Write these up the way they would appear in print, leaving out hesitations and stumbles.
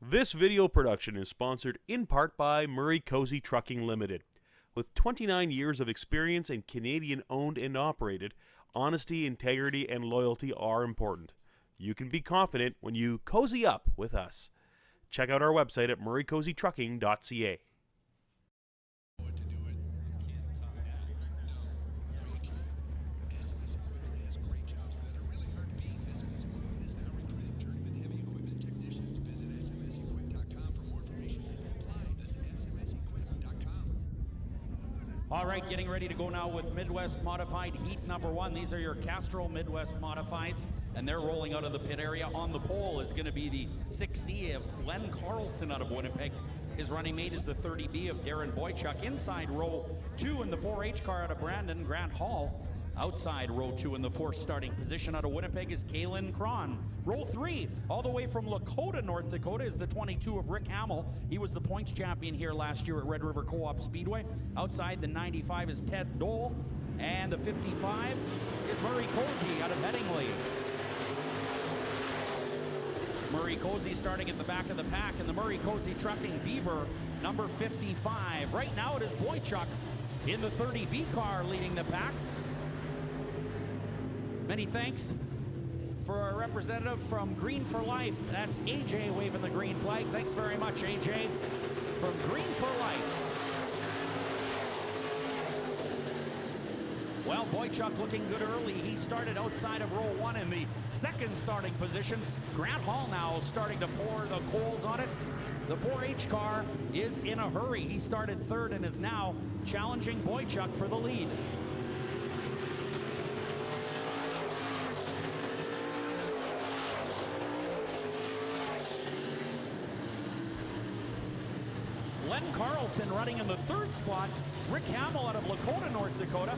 This video production is sponsored in part by Murray Cozy Trucking Limited. With 29 years of experience and Canadian owned and operated, honesty, integrity, and loyalty are important. You can be confident when you cozy up with us. Check out our website at murraycozytrucking.ca. All right, getting ready to go now with Midwest Modified Heat number 1. These are your Castro Midwest Modifieds, and they're rolling out of the pit area. On the pole is going to be the 6C of Len Carlson out of Winnipeg. His running mate is the 30B of Darren Boychuk. Inside row 2 in the 4H car out of Brandon, Grant Hall. Outside row 2 in the 4th starting position out of Winnipeg is Kalen Cron. Row 3, all the way from Lakota, North Dakota, is the 22 of Rick Hamill. He was the points champion here last year at Red River Co-op Speedway. Outside the 95 is Ted Dole, and the 55 is Murray Cozy out of Headingley. Murray Cozy starting at the back of the pack, and the Murray Cozy Trucking Beaver, number 55. Right now it is Boychuk in the 30B car leading the pack. Many thanks for our representative from Green for Life. That's AJ waving the green flag. Thanks very much, AJ, from Green for Life. Well, Boychuk looking good early. He started outside of row 1 in the 2nd starting position. Grant Hall now starting to pour the coals on it. The 4H car is in a hurry. He started 3rd and is now challenging Boychuk for the lead. Len Carlson running in the 3rd spot. Rick Hamill out of Lakota, North Dakota.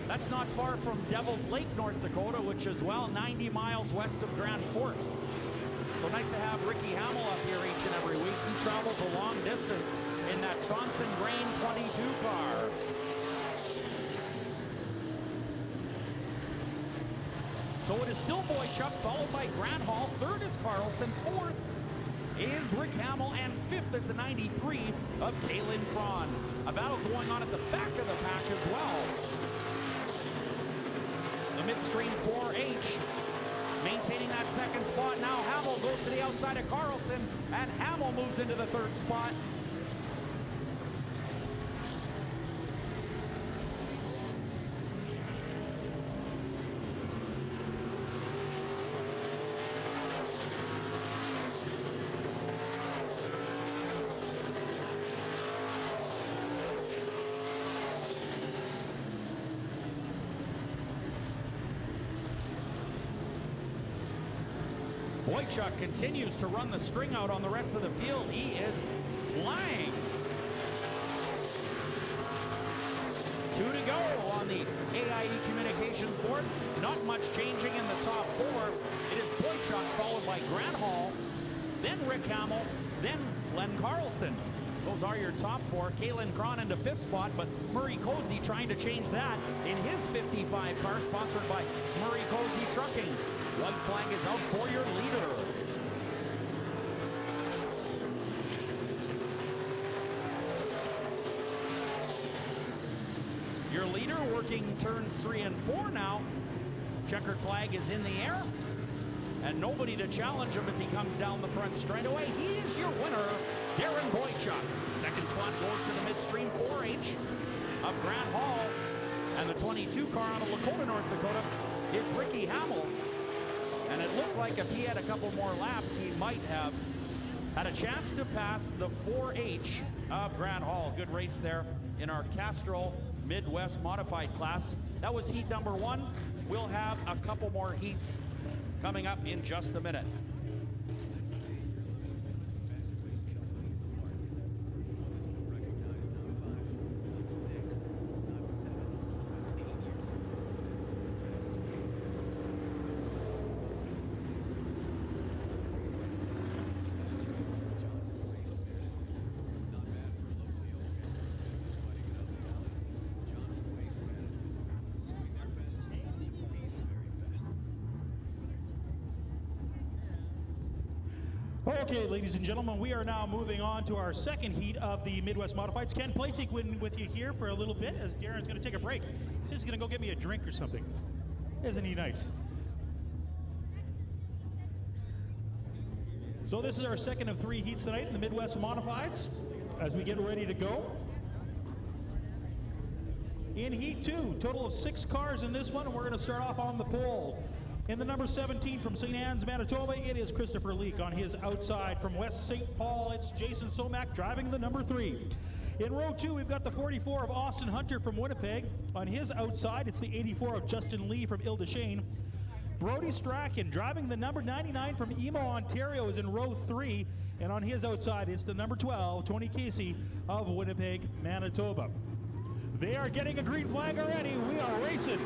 That's not far from Devil's Lake, North Dakota, which is, well, 90 miles west of Grand Forks. So nice to have Ricky Hamill up here each and every week. He travels a long distance in that Tronson Grain 22 car. So it is still Boychuk, followed by Grant Hall. 3rd is Carlson. 4th is Rick Hamill, and 5th is the 93 of Kalen Cron. A battle going on at the back of the pack as well. The midstream 4H maintaining that 2nd spot. Now Hamill goes to the outside of Carlson, and Hamill moves into the 3rd spot. Boychuk continues to run the string out on the rest of the field. He is flying. 2 to go on the AIE Communications board. Not much changing in the top 4. It is Boychuk followed by Grant Hall, then Rick Hamill, then Len Carlson. Those are your top 4. Kalen Cron into 5th spot, but Murray Cozy trying to change that in his 55 car, sponsored by Murray Cozy Trucking. White flag is out for your leader. Your leader working turns 3 and 4 now. Checkered flag is in the air, and nobody to challenge him as he comes down the front straightaway. He is your winner, Darren Boychuk. 2nd spot goes to the midstream 4H of Grant Hall, and the 22 car out of Lakota, North Dakota is Ricky Hamill. And it looked like if he had a couple more laps, he might have had a chance to pass the 4H of Grant Hall. Good race there in our Castro Midwest Modified class. That was heat number 1. We'll have a couple more heats coming up in just a minute. Okay, ladies and gentlemen, we are now moving on to our second heat of the Midwest Modifieds. Ken Platek with you here for a little bit as Darren's going to take a break. He says he's going to go get me a drink or something. Isn't he nice? So this is our second of 3 heats tonight in the Midwest Modifieds as we get ready to go. In Heat 2, total of 6 cars in this one, and we're going to start off on the pole. In the number 17 from St. Anne's, Manitoba, it is Christopher Leake. On his outside from West St. Paul, it's Jason Somack driving the number 3. In row 2, we've got the 44 of Austin Hunter from Winnipeg. On his outside, it's the 84 of Justin Lee from Ile-des-Chênes. Brody Strachan driving the number 99 from Emo, Ontario is in row 3. And on his outside, it's the number 12, Tony Casey of Winnipeg, Manitoba. They are getting a green flag already. We are racing.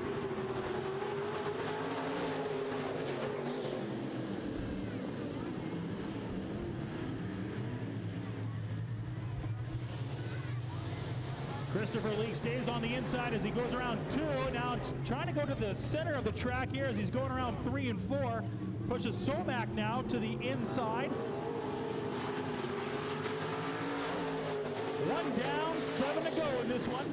Christopher Leake stays on the inside as he goes around 2. Now it's trying to go to the center of the track here as he's going around 3 and 4. Pushes Somack now to the inside. 1 down, 7 to go in this one.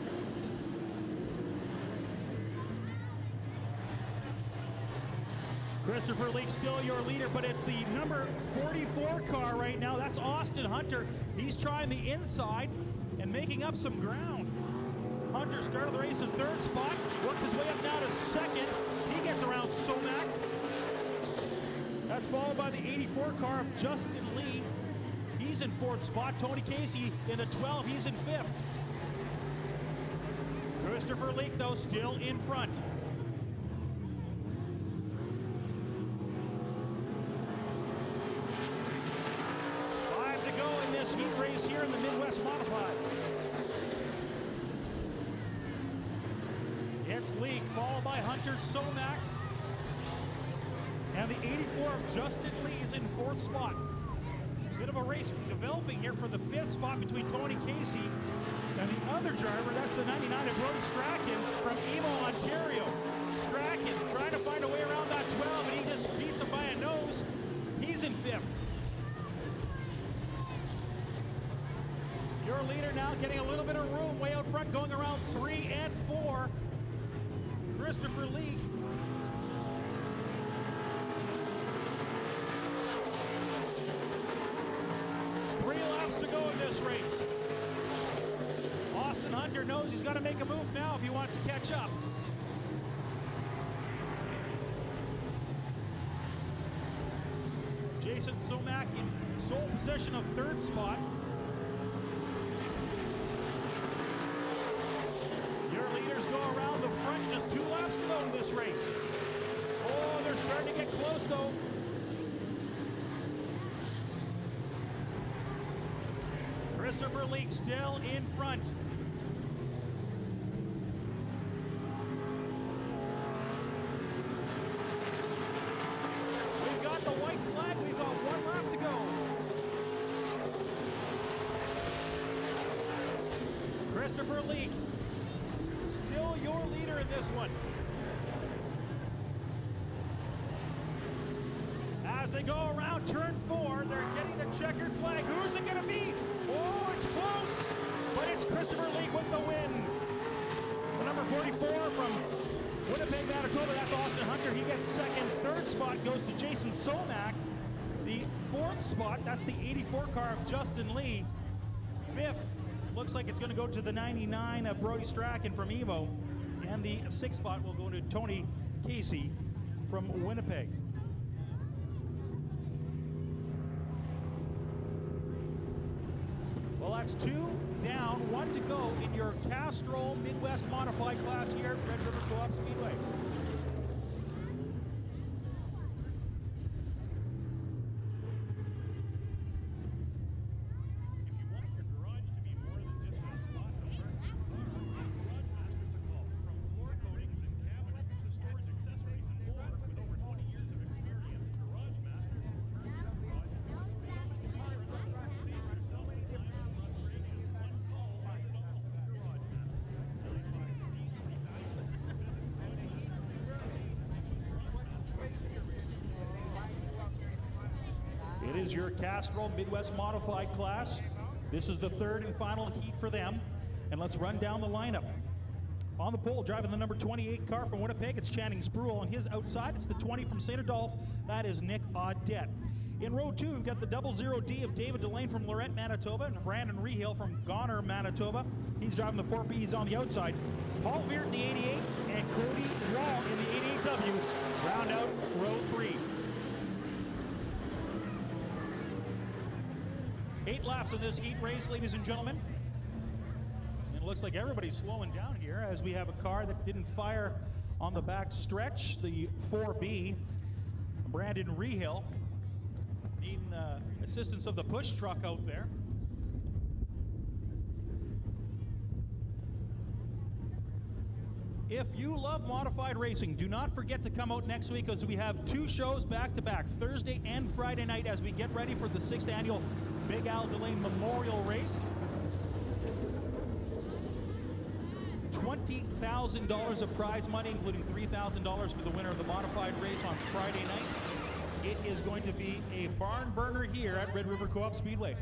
Christopher Leake still your leader, but it's the number 44 car right now. That's Austin Hunter. He's trying the inside and making up some ground. Hunter started the race in 3rd spot, worked his way up now to 2nd. He gets around Somack. That's followed by the 84 car of Justin Lee. He's in 4th spot. Tony Casey in the 12, he's in 5th. Christopher Leake, though, still in front. 5 to go in this heat race here in the Midwest Modifieds. It's Leake, followed by Hunter, Somack. And the 84 of Justin Lee is in 4th spot. Bit of a race developing here for the 5th spot between Tony Casey and the other driver. That's the 99 of Brody Strachan from Emo, Ontario. Strachan trying to find a way around that 12, and he just beats him by a nose. He's in 5th. Your leader now getting a little bit of room way out front, going around 3 and 4. Christopher Leake. To go in this race. Austin Hunter knows he's got to make a move now if he wants to catch up. Jason Somack in sole possession of 3rd spot. Your leaders go around the front, just 2 laps to go in this race. Oh, they're starting to get close though. Christopher Leake still in front. We've got the white flag. We've got 1 lap to go. Christopher Leake, still your leader in this one. As they go around turn 4, they're getting the checkered flag. Who's it going to be? Oh, it's close, but it's Christopher Leake with the win. The number 44 from Winnipeg, Manitoba, that's Austin Hunter. He gets 2nd. 3rd spot goes to Jason Somack. The 4th spot, that's the 84 car of Justin Lee. 5th, looks like it's going to go to the 99 of Brody Strachan from Evo. And the 6th spot will go to Tony Casey from Winnipeg. Well, that's 2 down, 1 to go in your Castro Midwest Modified class here at Red River Co-op Speedway. It is your Castro Midwest Modified class. This is the third and final heat for them. And let's run down the lineup. On the pole, driving the number 28 car from Winnipeg, it's Channing Spruill. On his outside, it's the 20 from St. Adolphe. That is Nick Audette. In row 2, we've got the 00D of David Delane from Lorette, Manitoba, and Brandon Rehill from Goner, Manitoba. He's driving the 4B. He's on the outside. Paul Veert in the 88 and Cody Wall in the 88W round out row 3. 8 laps in this heat race, ladies and gentlemen. And it looks like everybody's slowing down here as we have a car that didn't fire on the back stretch, the 4B. Brandon Rehill needing assistance of the push truck out there. If you love modified racing, do not forget to come out next week as we have 2 shows back-to-back, Thursday and Friday night, as we get ready for the 6th annual Big Al Delane Memorial Race. $20,000 of prize money, including $3,000 for the winner of the modified race on Friday night. It is going to be a barn burner here at Red River Co-op Speedway.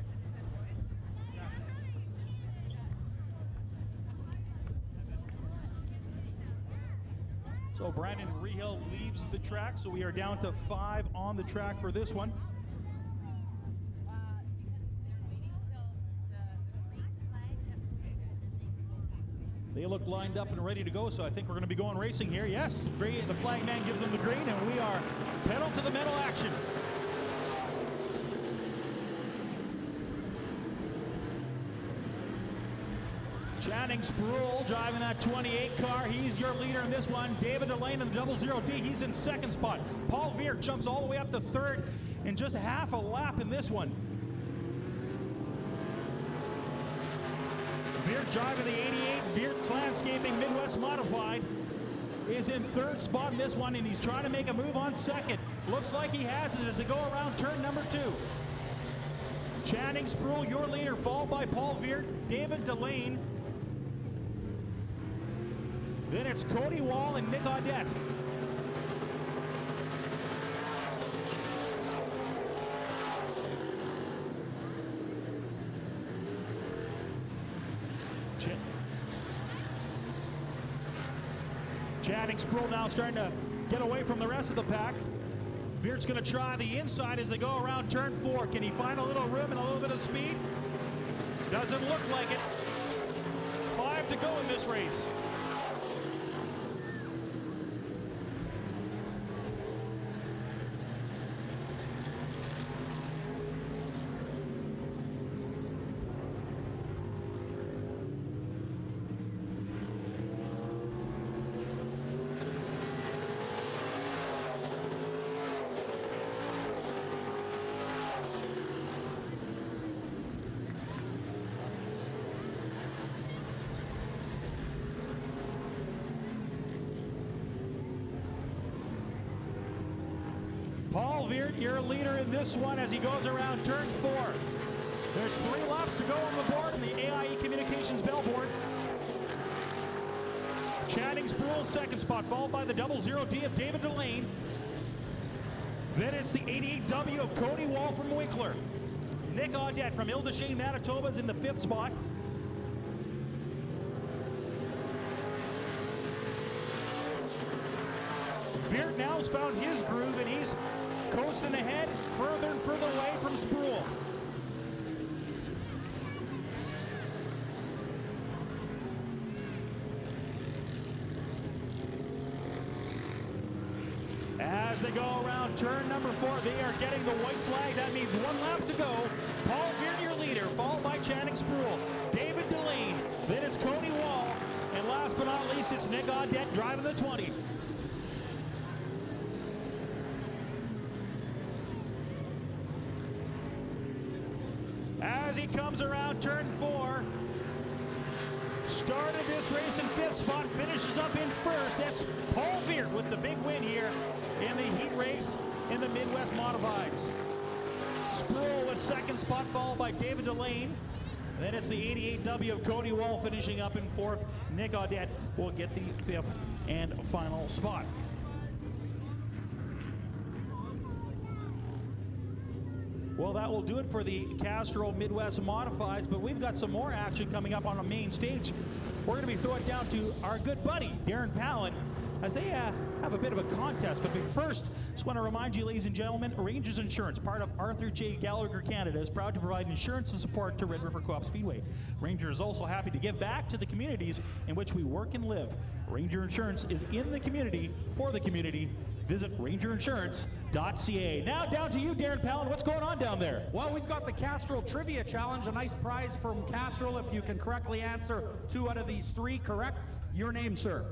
So Brandon Rehill leaves the track, so we are down to 5 on the track for this one. They look lined up and ready to go, so I think we're going to be going racing here. Yes, the flag man gives them the green, and we are pedal to the metal action. Channing Spruill driving that 28 car. He's your leader in this one. David Delane in the 00D. He's in second spot. Paul Veert jumps all the way up to third in just half a lap in this one. Veert driving the 88. Veert Landscaping Midwest Modified is in third spot in this one, and he's trying to make a move on second. Looks like he has it as they go around turn number 2. Channing Spruill, your leader, followed by Paul Veert, David Delane. Then it's Cody Wall and Nick Audette. Channing Spruill now starting to get away from the rest of the pack. Veert's going to try the inside as they go around turn 4. Can he find a little room and a little bit of speed? Doesn't look like it. 5 to go in this race. Paul Veert, your leader in this one as he goes around turn 4. There's 3 laps to go on the board in the AIE Communications bellboard. Channing Spruill in second spot, followed by the 00D of David Delane. Then it's the 88W of Cody Wall from Winkler. Nick Audette from Ile-des-Chênes, Manitoba is in the 5th spot. Veert now has found his groove, and he's coasting ahead further and further away from Spruill. As they go around turn number 4, they are getting the white flag. That means 1 lap to go. Paul Veert, your leader, followed by Channing Spruill, David Delane, then it's Cody Wall, and last but not least, it's Nick Audette driving the 20. As he comes around turn 4, started this race in 5th spot, finishes up in 1st. That's Paul Veert with the big win here in the heat race in the Midwest Modifieds. Spruill with 2nd spot, followed by David Delane. Then it's the 88W of Cody Wall finishing up in 4th. Nick Audette will get the 5th and final spot. Well, that will do it for the Casserole Midwest Modifieds, but we've got some more action coming up on the main stage. We're going to be throwing it down to our good buddy, Darren Palin, as they have a bit of a contest. But first, just want to remind you, ladies and gentlemen, Rangers Insurance, part of Arthur J. Gallagher Canada, is proud to provide insurance and support to Red River Co-op Speedway. Ranger is also happy to give back to the communities in which we work and live. Ranger Insurance is in the community, for the community. Visit rangerinsurance.ca. Now down to you, Darren Palin. What's going on down there? Well, we've got the Castro Trivia Challenge, a nice prize from Castro if you can correctly answer 2 out of these 3 correct. Your name, sir?